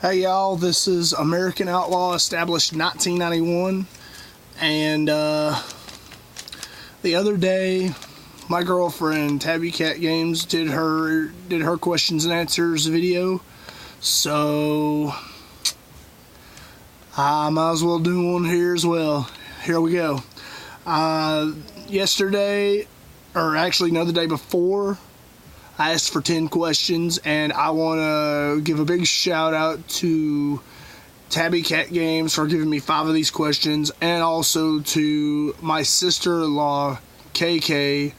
Hey y'all, this is American Outlaw Established 1991, and the other day, my girlfriend Tabby Cat Games did her questions and answers video, so I might as well do one here as well. Here we go. Yesterday, or actually no, the day before, I asked for 10 questions, and I want to give a big shout out to Tabby Cat Games for giving me 5 of these questions, and also to my sister-in-law, KK.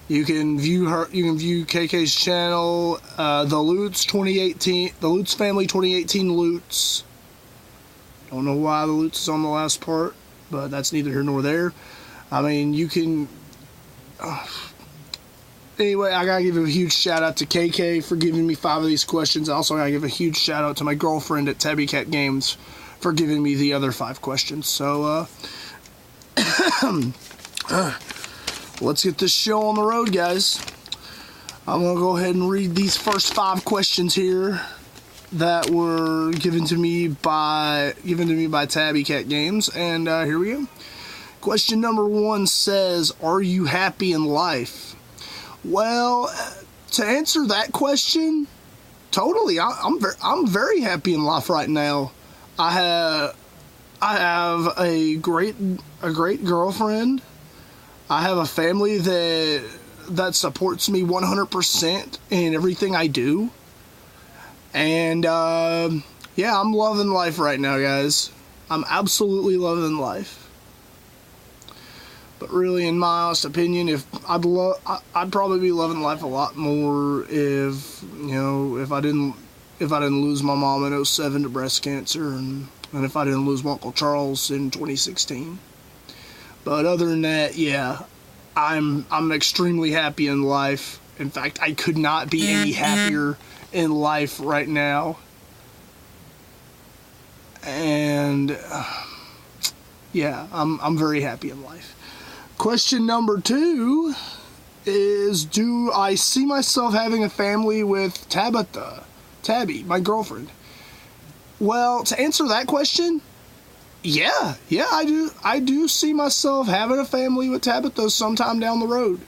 You can view KK's channel, the Lutz Family 2018 Lutz. Don't know why the Lutz is on the last part, but that's neither here nor there. I mean, you can... Anyway, I gotta give a huge shout out to KK for giving me 5 of these questions. I also gotta give a huge shout out to my girlfriend at Tabby Cat Games for giving me the other 5 questions. So, let's get this show on the road, guys. I'm gonna go ahead and read these first 5 questions here that were given to me by Tabby Cat Games, and here we go. Question number 1 says, "Are you happy in life?" Well, to answer that question, totally. I'm very happy in life right now. I have a great girlfriend. I have a family that supports me 100% in everything I do. And yeah, I'm loving life right now, guys. I'm absolutely loving life. But really, in my honest opinion, I'd probably be loving life a lot more if I didn't lose my mom in 2007 to breast cancer, and if I didn't lose my Uncle Charles in 2016. But other than that, yeah, I'm extremely happy in life. In fact, I could not be any happier in life right now. And yeah, I'm very happy in life. Question number 2 is, do I see myself having a family with Tabby, my girlfriend? Well, to answer that question, yeah, I do. I do see myself having a family with Tabitha sometime down the road.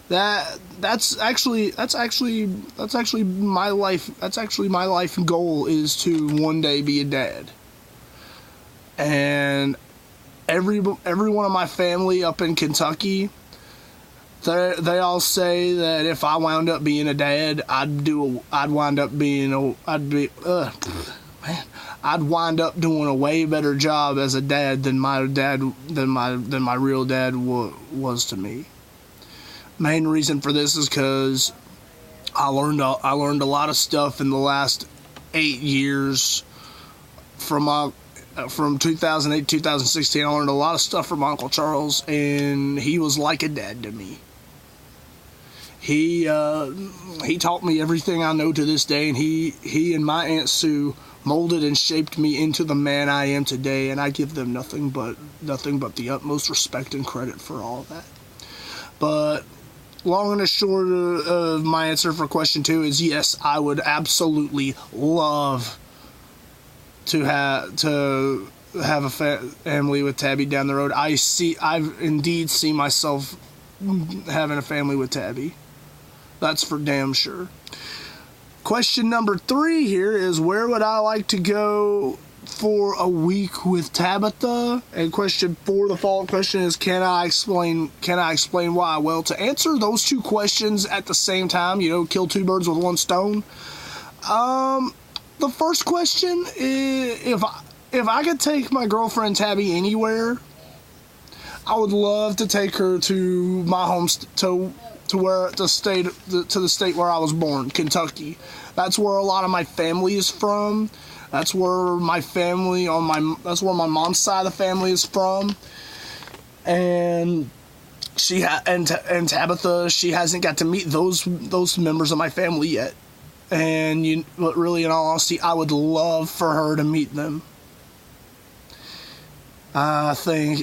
That's actually my life. That's actually my life goal, is to one day be a dad. And every one of my family up in Kentucky, they all say that if I wound up being a dad, I'd wind up doing a way better job as a dad than my real dad was to me. Main reason for this is because I learned a lot of stuff in the last 8 years from 2008 to 2016. I learned a lot of stuff from Uncle Charles, and he was like a dad to me. He taught me everything I know to this day, and he and my Aunt Sue molded and shaped me into the man I am today, and I give them nothing but the utmost respect and credit for all of that. But long and the short of my answer for question 2 is yes, I would absolutely love to have a family with Tabby down the road. I indeed see myself having a family with Tabby. That's for damn sure. Question number 3 here is, where would I like to go for a week with Tabitha? And question 4, the follow-up question is, can I explain why? Well, to answer those 2 questions at the same time, kill 2 birds with 1 stone. The first question is, if I could take my girlfriend Tabby anywhere, I would love to take her to my home to the state where I was born, Kentucky. That's where a lot of my family is from. That's where my mom's side of the family is from. And and Tabitha, she hasn't got to meet those members of my family yet. But really, in all honesty, I would love for her to meet them. I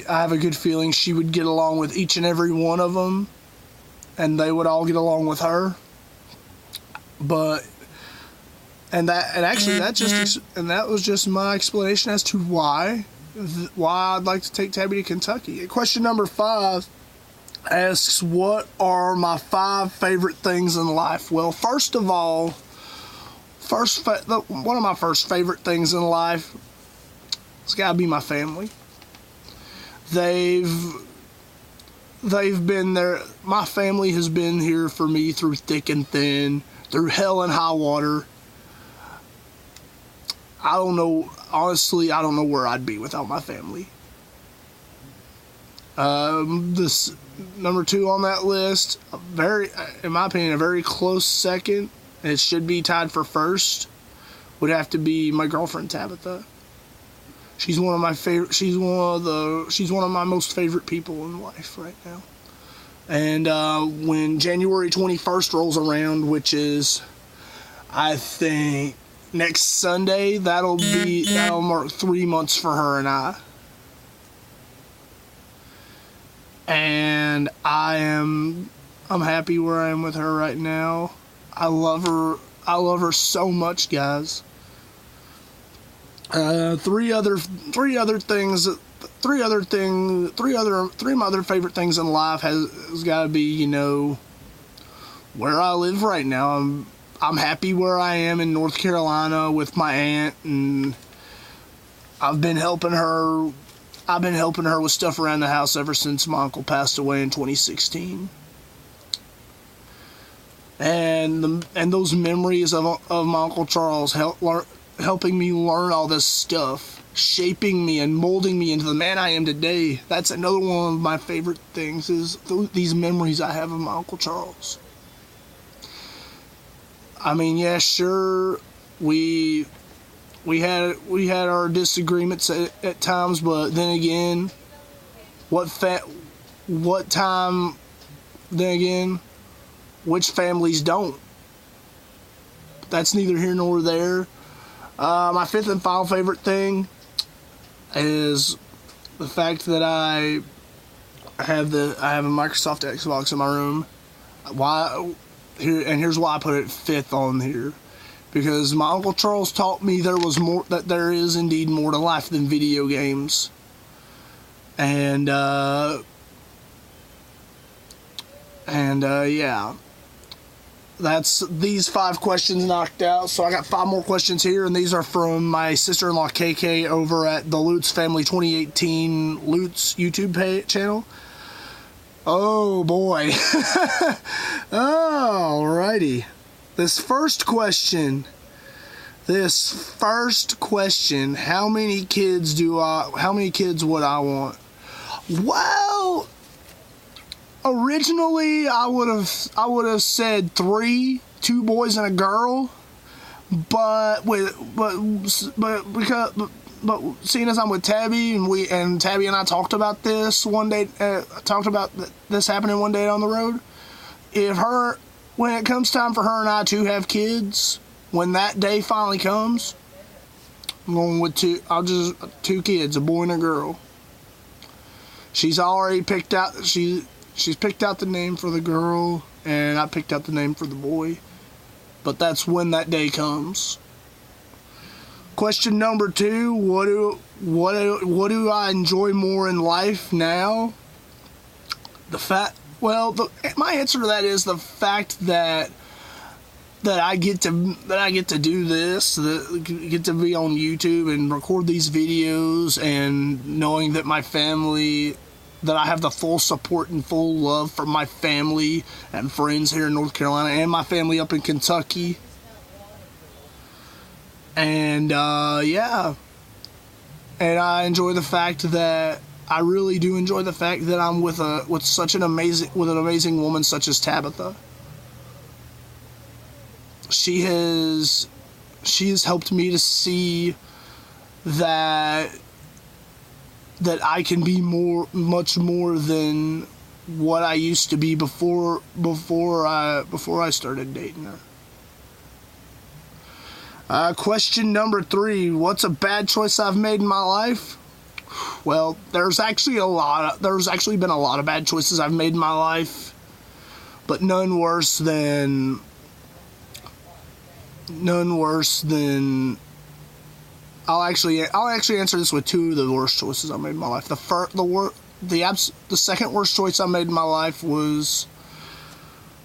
have a good feeling she would get along with each and every one of them, and they would all get along with her. But that was just my explanation as to why I'd like to take Tabby to Kentucky. Question number 5 asks, what are my 5 favorite things in life? Well, first of all, one of my first favorite things in life, it's got to be my family. They've been there. My family has been here for me through thick and thin, through hell and high water. I don't know where I'd be without my family. This number 2 on that list, in my opinion, a very close second, and it should be tied for first, would have to be my girlfriend Tabitha. She's one of my most favorite people in life right now. And when January 21st rolls around, which is, I think, next Sunday, that'll mark 3 months for her and I. And I'm happy where I am with her right now. I love her so much, guys. Three other of my other favorite things in life has got to be, where I live right now. I'm happy where I am in North Carolina with my aunt, and I've been helping her with stuff around the house ever since my uncle passed away in 2016. And those memories of my Uncle Charles helping me learn all this stuff, shaping me and molding me into the man I am today. That's another one of my favorite things, is these memories I have of my Uncle Charles. I mean, yeah, sure, we had our disagreements at times, but then again, which families don't? That's neither here nor there. My 5th and final favorite thing is the fact that I have a Microsoft Xbox in my room. Here's why I put it 5th on here. Because my Uncle Charles taught me that there is indeed more to life than video games. And yeah. That's these 5 questions knocked out. So I got 5 more questions here, and these are from my sister-in-law KK over at the Lutz Family 2018 Lutz YouTube channel. Oh boy. Alrighty. This first question, how many kids would I want? Well, originally I would have said 3, 2 boys and a girl, but seeing as I'm with Tabby, and Tabby and I talked about this one day, this happening one day on the road. When it comes time for her and I to have kids, when that day finally comes, I'm going with 2 kids, a boy and a girl. She's already picked out. She's picked out the name for the girl, and I picked out the name for the boy. But that's when that day comes. Question number 2: What do I enjoy more in life now? My answer to that is the fact that I get to do this, get to be on YouTube and record these videos, and knowing that my family, that I have the full support and full love from my family and friends here in North Carolina, and my family up in Kentucky. And yeah, and I enjoy the fact that I really do enjoy the fact that I'm with an amazing woman such as Tabitha. She has helped me to see that I can be much more than what I used to be before I started dating her. Question number 3: What's a bad choice I've made in my life? Well, there's actually been a lot of bad choices I've made in my life, but none worse than none worse than. I'll actually answer this with two of the worst choices I made in my life. The second worst choice I made in my life was,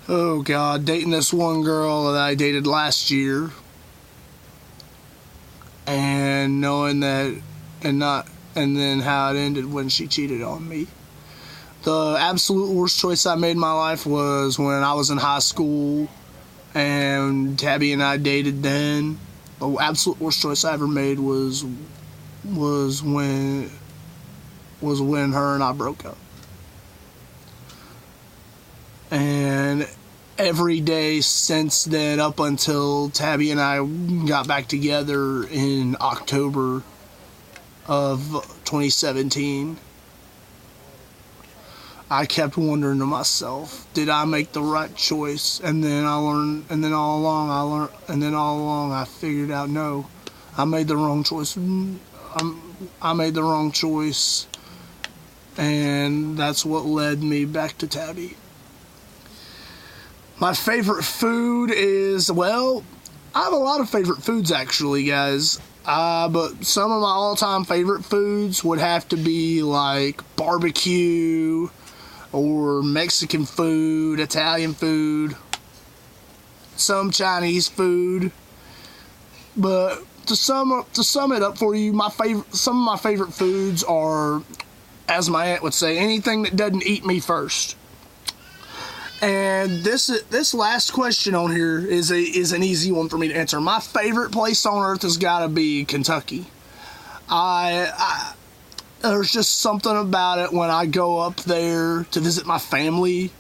oh God, dating this one girl that I dated last year, and knowing that, and then how it ended when she cheated on me. The absolute worst choice I made in my life was when I was in high school, and Tabby and I dated then. The absolute worst choice I ever made was when her and I broke up. And every day since then, up until Tabby and I got back together in October of 2017, I kept wondering to myself, did I make the right choice? And then all along I figured out, no, I made the wrong choice. I made the wrong choice, and that's what led me back to Tabby. My favorite food is, well, I have a lot of favorite foods actually, guys. But some of my all-time favorite foods would have to be like barbecue, or Mexican food, Italian food, some Chinese food. But to sum it up for you, some of my favorite foods are, as my aunt would say, anything that doesn't eat me first. And this last question on here is an easy one for me to answer. My favorite place on earth has got to be Kentucky. There's just something about it when I go up there to visit my family.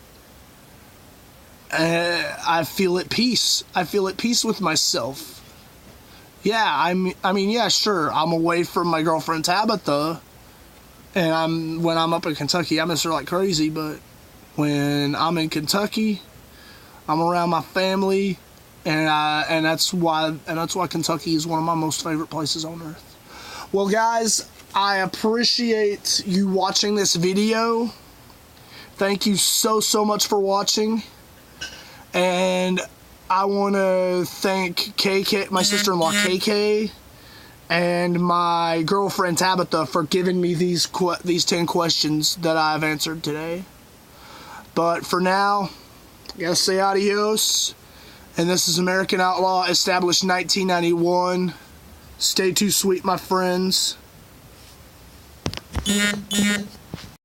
I feel at peace. I feel at peace with myself. Yeah, I mean, yeah, sure. I'm away from my girlfriend Tabitha, and when I'm up in Kentucky, I miss her like crazy. But when I'm in Kentucky, I'm around my family, and that's why Kentucky is one of my most favorite places on earth. Well, guys, I appreciate you watching this video. Thank you so much for watching. And I want to thank KK, my sister-in-law KK, and my girlfriend Tabitha for giving me these 10 questions that I've answered today. But for now, I gotta say adios. And this is American Outlaw Established 1991. Stay too sweet, my friends.